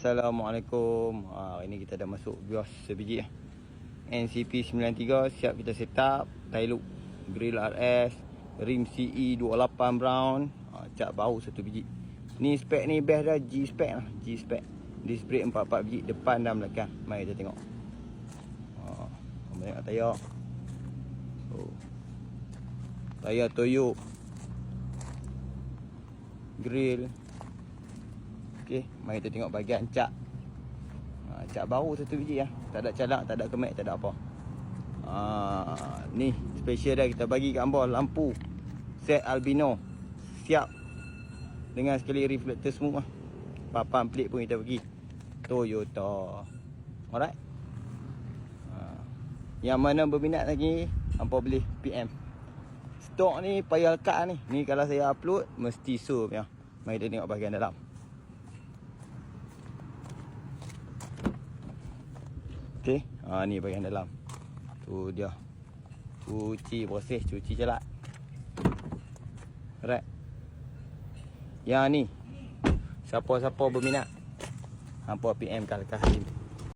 Assalamualaikum. Hari ni kita dah masuk bios sebiji NCP 93. Siap kita set up tail loop grill RS, rim CE 28 brown, cat bahu satu biji. Ni spek ni best dah, G spek lah, G spek. Disc brake 4 biji depan dan belakang. Mari kita tengok. Tengok tayar. Tayar Toyo. Grill. Okey, mari kita tengok bahagian cat. Cat baru satu biji lah. Tak ada calak, tak ada kemek, tak ada apa. Ni special dah kita bagi kat hangpa lampu set albino. Siap. Dengan sekali reflector semua. Papan pelik pun kita bagi. Toyota. Alright. Yang mana berminat lagi, hangpa boleh PM. Stok ni payah lekat ni. Ni kalau saya upload mesti show punya. Mari kita tengok bahagian dalam. Okey, ni bahagian dalam. Tu dia. Cuci, proses cuci celat. Alright. Yang ni siapa-siapa berminat, hangpa PM kat lekas sini.